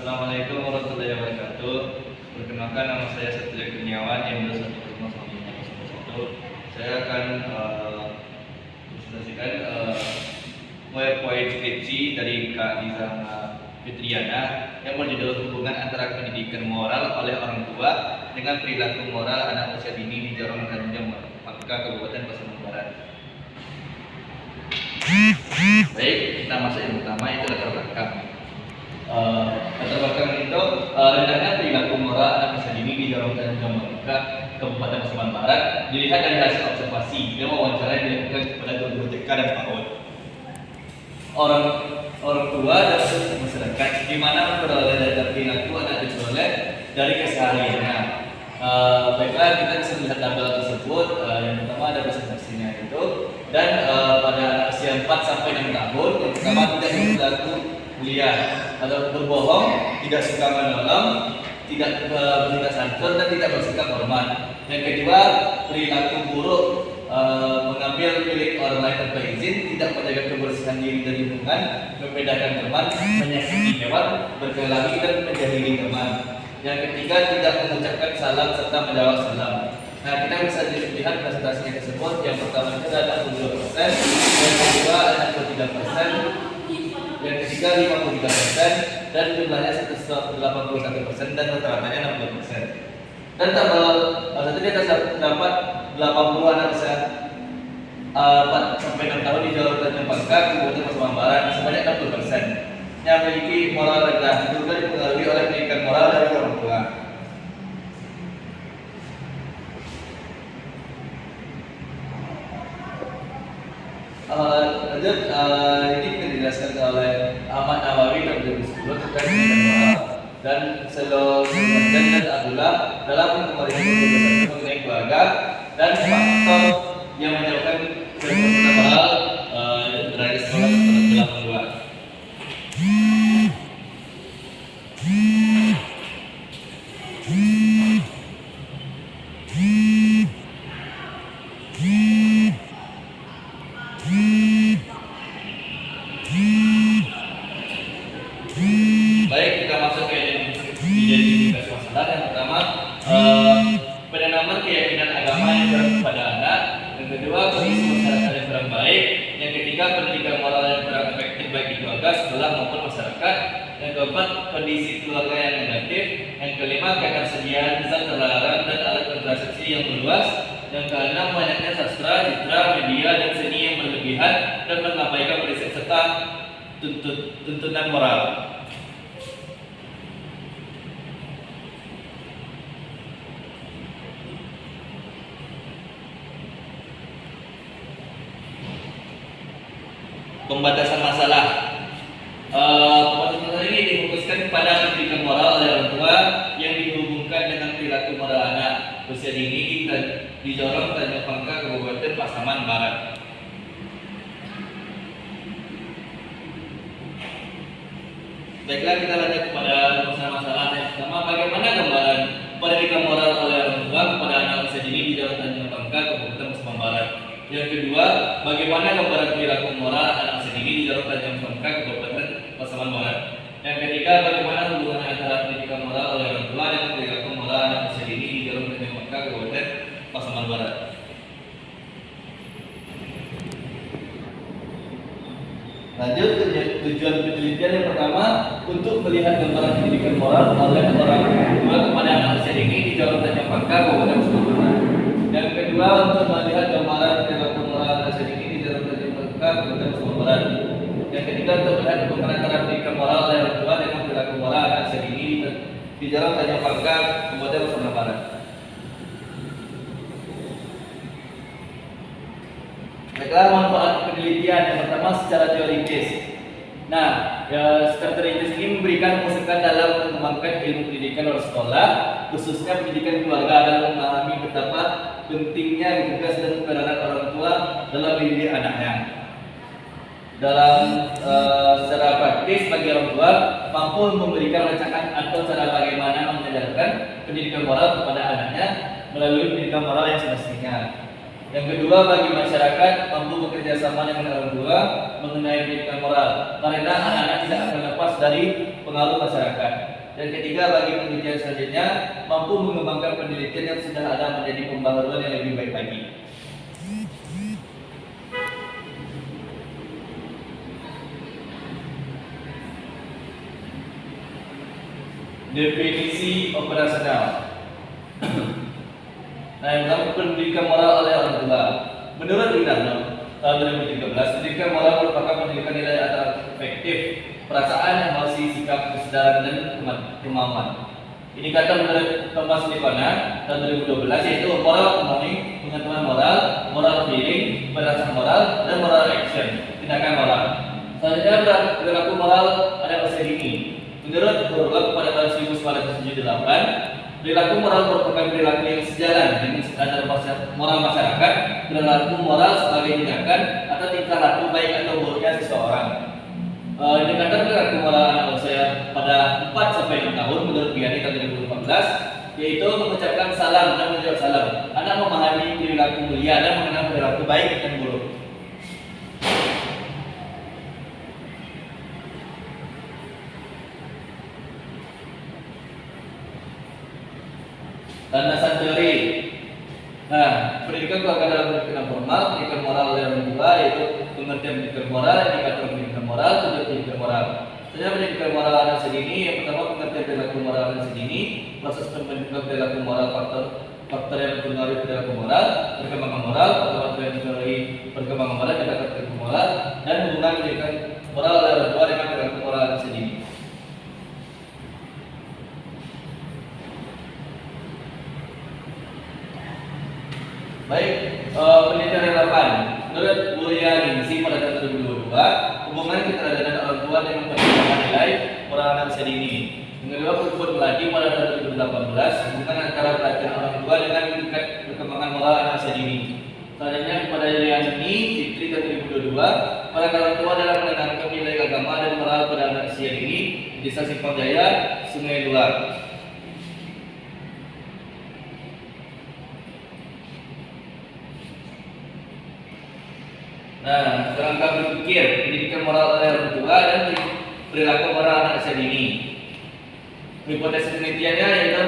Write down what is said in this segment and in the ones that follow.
Assalamualaikum warahmatullahi wabarakatuh. Perkenalkan, nama saya Satria Kurniawan yang bersatu sama 1. Saya akan presentasikan PowerPoint skripsi dari Kak Liza Fitriana yang berjudul hubungan antara pendidikan moral oleh orang tua dengan perilaku moral anak usia dini di Jorong Tanjung Pangka, Kabupaten Pasaman Barat. Baik, kita masuk yang pertama, itu latar belakang. Latar belakang itu rendahnya perilaku moral anak usia dini di Jorong Tanjung Pangka, Kabupaten Pasaman Barat dilihat dari hasil observasi dan wawancara yang dilakukan kepada guru TK dan PAUD. Orang tua dan masyarakat di mana memperoleh data perilaku anak diperoleh dari kesehariannya. Baiklah, kita bisa melihat tabel tersebut. Yang pertama ada presentasinya itu, dan pada anak usia 4 sampai 6 tahun, yang pertama tidak berlaku kuliah atau berbohong, tidak suka menolong, tidak bersikap santun dan tidak bersikap hormat. Yang kedua, perilaku buruk, mengambil milik orang lain tanpa izin, tidak menjaga kebersihan diri dan lingkungan, membedakan teman, menyakiti hewan, berkelahi dan menjahili teman. Yang ketiga, tidak mengucapkan salam serta menjawab salam. Nah, kita bisa lihat presentasinya tersebut. Yang pertama itu ada 62%, yang kedua ada 63%, yang ketiga 53%, dan jumlahnya 181% dan rata-ratanya 60%. Dan tabel satu di atas terdapat 80 anak usia 4 sampai 6 tahun di Jawa Tanjung Pangka, Kabupaten Pasaman Barat, sebanyak 60% yang memiliki moral rendah, juga dipengaruhi oleh pendidikan moral dari orang tua. Lanjut, ini dijelaskan oleh Ahmad Nawawi tahun 2010 terkait pendidikan moral, dan Selojan dan Abdullah dalam pemeriksaan mengenai keluarga dan faktor yang menyebabkan keberhasilan moral berada sekolah dalam luar. Baik, kita masuk ke identifikasi masalah. Yang pertama, penanaman keyakinan agama yang kurang kepada anak. Yang kedua, kondisi masyarakat yang kurang baik. Yang ketiga, pendidikan moral yang kurang efektif baik di keluarga, sekolah maupun masyarakat. Yang keempat, kondisi keluarga yang negatif. Yang kelima, ketersediaan zat terlarang dan alat kontrasepsi yang meluas. Yang keenam, banyaknya sastra, citra, media, dan seni yang berlebihan dan mengabaikan prinsip serta tuntunan moral. Pembatasan masalah. Pembatasan masalah ini difokuskan pada pendidikan moral oleh orang tua yang dihubungkan dengan perilaku moral anak usia dini di Jorong Tanjung Pangka, Kabupaten Pasaman Barat. Baiklah, kita lanjut kepada masalah-masalah yang pertama. Bagaimana gambaran pendidikan moral oleh orang tua kepada anak usia dini di Jorong Tanjung Pangka, Kabupaten Pasaman Barat? Yang kedua, bagaimana gambaran perilaku moral anak usia dini di Jorong Tanjung Pangka, Kabupaten Pasaman Barat? Yang ketiga, bagaimana hubungan antara pendidikan moral oleh orang tua dan perilaku moral anak usia dini di Jorong Tanjung Pangka, Kabupaten Pasaman Barat? Lanjut, tujuan penelitian yang pertama untuk melihat gambaran pendidikan moral oleh orang tua kepada anak usia dini di Jorong Tanjung Pangka, Kabupaten Pasaman Barat. Yang kedua, untuk melihat gambaran perilaku moral anak usia dini di Jorong Tanjung Pangka, Kabupaten Pasaman Barat. Yang ketiga, untuk melihat hubungan antara pendidikan moral oleh orang tua dengan perilaku moral anak usia dini di Jorong Tanjung Pangka, Kabupaten Pasaman Barat. Baiklah, manfaat penelitian. Yang pertama, secara teoritis. Nah, secara teoritis ini memberikan masukan dalam mengembangkan ilmu pendidikan oleh sekolah, khususnya pendidikan keluarga, dan memahami betapa pentingnya tugas dan peranan orang tua dalam mendidik anaknya. Dalam secara praktis, bagi orang tua mampu memberikan rancangan atau cara bagaimana mengajarkan pendidikan moral kepada anaknya melalui pendidikan moral yang semestinya. Yang kedua, bagi masyarakat mampu bekerja sama dengan orang tua mengenai pendidikan moral, karena anak-anak tidak akan lepas dari pengaruh masyarakat. Dan ketiga, bagi penelitian selanjutnya mampu mengembangkan penelitian yang sudah ada menjadi pembaharuan yang lebih baik lagi. Definisi operasional. Nah, yang pertama, pendidikan moral oleh orang tua. Menurut Rinaldo tahun 2013, pendidikan moral merupakan pendidikan nilai atau efektif, perasaan, emosi, sikap, kesadaran, dan kemauan. Ini kata menurut Thomas Lipana tahun 2012, yaitu moral ekonomi, pengetahuan moral, moral feeling, perasaan moral, dan moral action, tindakan moral. Selanjutnya, perilaku moral ada pada ini. Menurut Burlock pada tahun 1978, perilaku moral merupakan perilaku yang sejalan dengan standar moral masyarakat. Perilaku moral sebagai tindakan atau tingkah laku baik atau buruknya seseorang. Indikator perilaku moral anak usia pada 4 sampai 6 tahun menurut Giani tahun 2014, yaitu mengucapkan salam dan menjawab salam. Anak memahami perilaku mulia dan mengenal perilaku baik dan buruk. Landasan teori. Nah, pendidikan keluarga dalam pendidikan formal, pendidikan moral oleh orang tua, yaitu pengertian pendidikan moral, indikator pendidikan moral, tujuan pendidikan moral. Sebenarnya pendidikan moral anak sedini, yang pertama pengertian perilaku moral anak sedini, proses pembentukan perilaku moral, faktor yang mempengaruhi perilaku moral, perkembangan moral, faktor yang mempengaruhi perkembangan moral, indikator perilaku moral, dan hubungan pendidikan moral oleh orang tua dengan perilaku moral anak sedini. Baik, penelitian relevan. Menurut Buryaningsih pada tahun 2022, hubungan keterkaitan orang tua dengan perkembangan nilai moral anak usia dini. Yang kedua, Puput Melati pada tahun 2018, hubungan antara perhatian orang tua dengan tingkat perkembangan moral anak usia dini. Selanjutnya pada Yuliani Fitri tahun 2022, para orang tua dalam menanamkan nilai agama dan moral pada anak usia dini, Desa Simpang Jaya, Sungai Luar. Nah, kerangka berpikir, pendidikan moral oleh orang tua dan perilaku moral anak usia dini. Hipotesis penelitiannya yaitu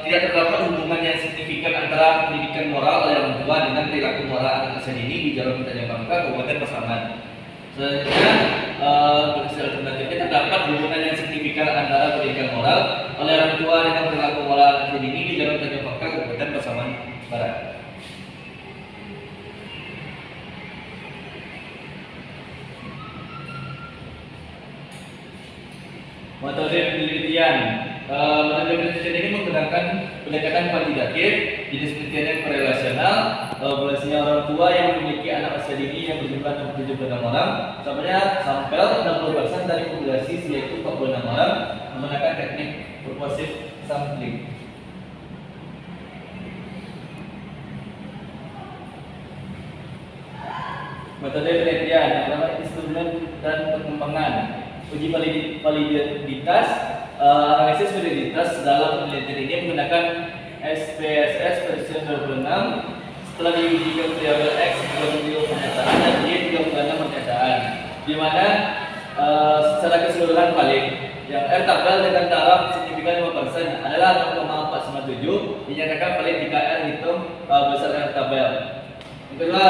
tidak terdapat hubungan yang signifikan antara pendidikan moral oleh orang tua dengan perilaku moral anak usia dini di Jalur Tanjung Bangka, Kabupaten Pasaman. Selanjutnya, hipotesis alternatifnya terdapat hubungan yang signifikan antara pendidikan moral oleh orang tua dengan perilaku moral anak usia dini di Jalur Tanjung Bangka, Kabupaten Pasaman Barat. Metode penelitian. Metode penelitian ini menggunakan pendekatan kuantitatif, jenis penelitian yang korelasional, populasinya orang tua yang memiliki anak usia dini yang berjumlah 76 orang, sampel 60% dari populasi yaitu 46 orang menggunakan teknik purposive sampling. Metode penelitian yang pertama instrumen dan pengembangan. Uji validitas, analisis validitas dalam penelitian ini menggunakan SPSS versi 26. Setelah diuji ke variabel X 30 pernyataan dan Y 36 pernyataan, di mana secara keseluruhan valid. Yang R tabel dengan taraf signifikan 5% adalah 0,497, dinyatakan valid jika R hitung besar R tabel. Yang kedua,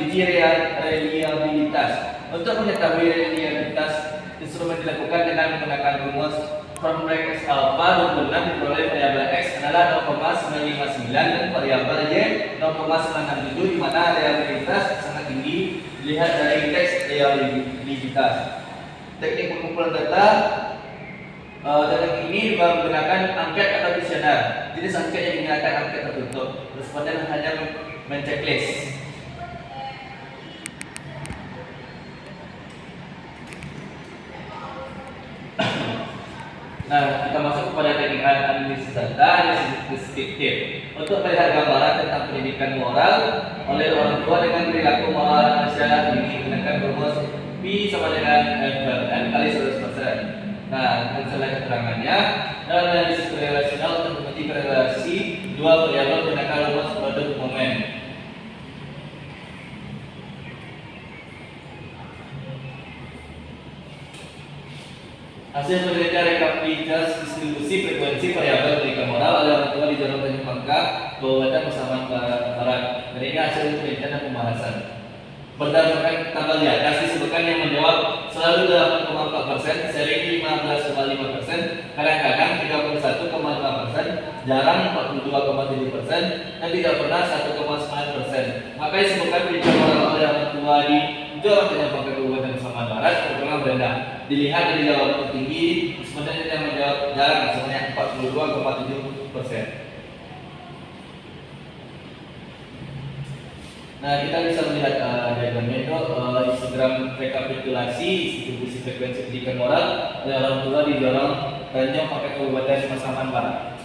uji reliabilitas. Untuk mengetahui reliabilitas, instrumen dilakukan dengan menggunakan rumus Cronbreck X alpha 26 diperoleh variabel X adalah 0,959 dan variabel Y 0,967, di mana reliabilitas sangat tinggi dilihat dari indeks reliabilitas. Teknik pengumpulan data teknik ini menggunakan angket atau kuesioner. Jenis angket yang digunakan angket tertutup. Responden hanya menceklis. Nah, kita masuk kepada teknik analisis data, analisis deskriptif. Untuk melihat gambaran tentang pendidikan moral oleh orang tua dengan perilaku moral manusia ini menggunakan rumus P sama dengan FLN kali 100%. Nah, dengan selain keterangannya, dalam analisis korelasional untuk menguji korelasi dua variabel menggunakan rumus produk momen. Hasil penelitian rekapitulasi distribusi frekuensi variabel pendidikan moral oleh orang tua di Jalur Tanjung Bangka, Kabupaten Pasaman Barat. Dan ini hasil penelitian dan pembahasan. Berdasarkan tabel di atas disebutkan yang menjawab selalu 8,4%, sering 15,5%, kadang-kadang 31,5%, jarang 42,7%, dan tidak pernah 1,9%. Maka disebutkan pendidikan moral oleh orang tua di Jalur Tanjung Bangka, Kabupaten Pasaman Barat tergolong rendah. Dilihat dari jawaban tertinggi, sebenarnya yang menjawab jarang sebanyak 42,7%. Nah, kita bisa melihat diagramnya itu histogram rekapitulasi distribusi frekuensi pendidikan moral oleh orang tua di Jalur Tanjung Bangka, Kabupaten Pasaman Barat.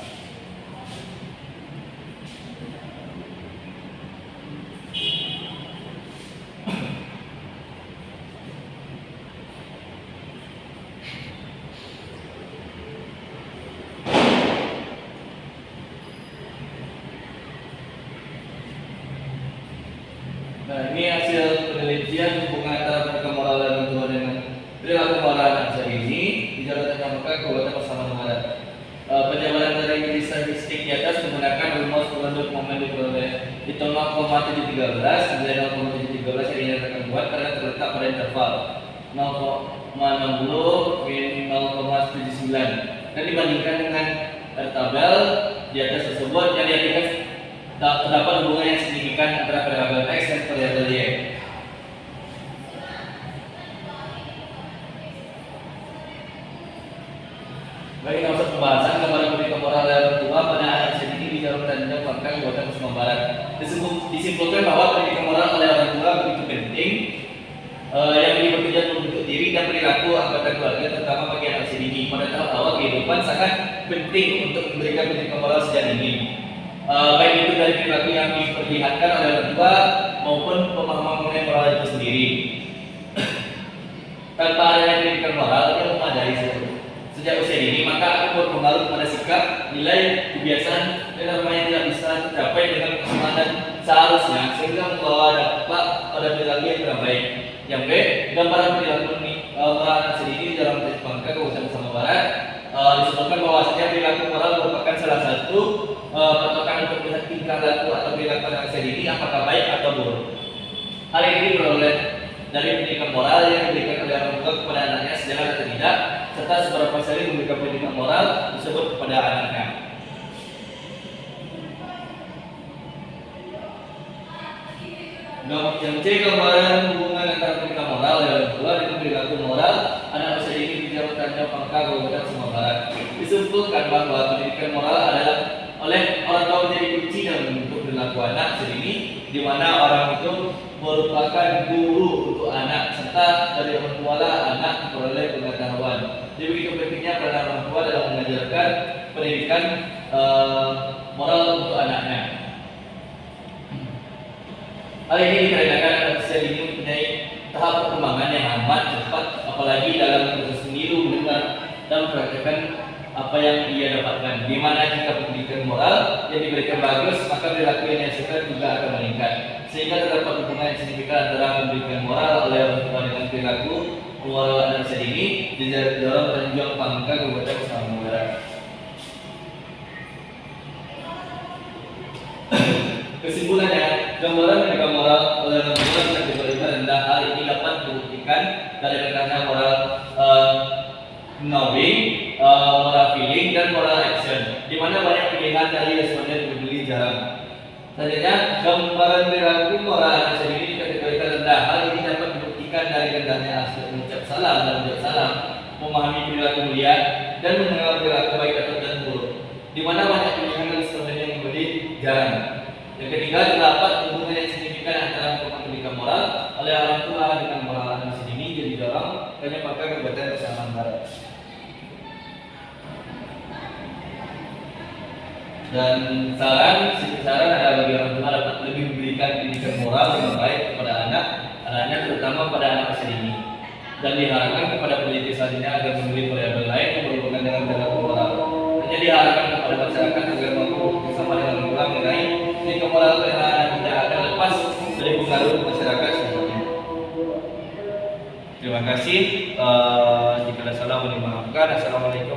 Nah, ini hasil penelitian hubungan antara pendidikan moral dan orang tua dengan perilaku moral anak ini di Jalur Tanjung Bangka, Kabupaten Pasaman Barat. Penjabaran dari statistik di atas menggunakan rumus penduduk momen diperoleh di 0,713 nilai 0,713 yang dinyatakan kuat karena terletak pada interval 0,60 min 0,79 dan dibandingkan dengan tabel di atas tersebut yang diartikan terdapat hubungan yang signifikan antara variabel X dan variabel Y. Bagi nomor pembahasan gambaran pendidikan moral dan orang tua pada anak usia dini di Jalur Tanjung Bangka, Kabupaten Pasaman Barat. Disimpulkan bahwa pendidikan moral oleh orang tua begitu penting yang bertujuan membentuk diri dan perilaku anggota keluarga terutama bagi anak usia dini. Pada tahap awal kehidupan sangat penting untuk memberikan pendidikan moral sejak dini. Baik itu dari perilaku yang diperlihatkan oleh orang tua maupun pemahaman mengenai moral itu sendiri. Tanpa adanya pendidikan moral yang memadai sejak usia dini, maka akan berpengaruh pada sikap, nilai, kebiasaan, dan norma yang tidak bisa tercapai dengan kesempatan seharusnya sehingga membawa dampak pada perilaku yang tidak baik. Yang B, gambaran perilaku moral anak dini di Jalur Tanjung Bangka, Kabupaten Pasaman Barat disebutkan bahwasanya perilaku moral merupakan salah satu patokan untuk melihat tingkah laku atau perilaku anak dini apakah baik atau buruk. Hal ini beroleh dari pendidikan moral yang diberikan oleh orang tua kepada anaknya sejalan atau tidak, serta seberapa sering memberikan pendidikan moral tersebut kepada anaknya. Yang C, gambaran hubungan antara pendidikan moral dan orang tua dengan perilaku moral anak usia dini di Jalur Tanjung Bangka, Kabupaten Pasaman Barat. Disimpulkan bahwa pendidikan moral adalah oleh orang tua menjadi kunci dalam membentuk perilaku anak usia dini, di mana orang itu merupakan guru untuk anak serta dari orang tua lah anak memperoleh pengetahuan. Jadi begitu pentingnya peran orang tua dalam mengajarkan pendidikan moral untuk anaknya. Hal ini dikarenakan anak usia dini mempunyai tahap perkembangan yang amat cepat, apalagi dalam proses meniru, mendengar, dan mempraktikkan apa yang ia dapatkan. Di mana jika pendidikan moral yang diberikan bagus, maka perilaku yang dihasilkan juga akan meningkat. Sehingga terdapat hubungan yang signifikan antara pendidikan moral oleh orang tua dengan perilaku moral anak usia dini di Jalur Tanjung Bangka, Kabupaten Pasaman Barat. Kesimpulannya, gambaran pendidikan moral oleh orang tua dengan kategori rendah. Hal ini dapat dibuktikan dari rendahnya moral knowing, moral feeling, dan moral action, di mana banyak pilihan dari responden peduli jarang. Selanjutnya, gambaran perilaku moral anak sendiri dikategorikan rendah. Hal ini dapat dibuktikan dari rendahnya aspek mengucap salam dan menjawab salam, memahami perilaku mulia, dan mengenal perilaku baik atau dan buruk, di mana banyak pilihan dari responden yang memberi jarang. Yang ketiga, terdapat hubungan yang signifikan antara pendidikan moral oleh orang tua dengan moral anak sendiri jadi dorong Tanjung Bangka, Kabupaten Pasaman Barat. Dan saran adalah bagi orang tua dapat lebih memberikan pendidikan moral yang baik kepada anaknya terutama pada anak usia dini. Dan diharapkan kepada peneliti selanjutnya agar memberi variabel lain yang berhubungan dengan perilaku moral. Hanya diharapkan kepada masyarakat agar mampu bersama dengan orang tua mengenai pendidikan moral karena tidak akan lepas dari pengaruh masyarakat selanjutnya. Terima kasih. Jika ada salah, mohon maaf. Maafkan. Assalamualaikum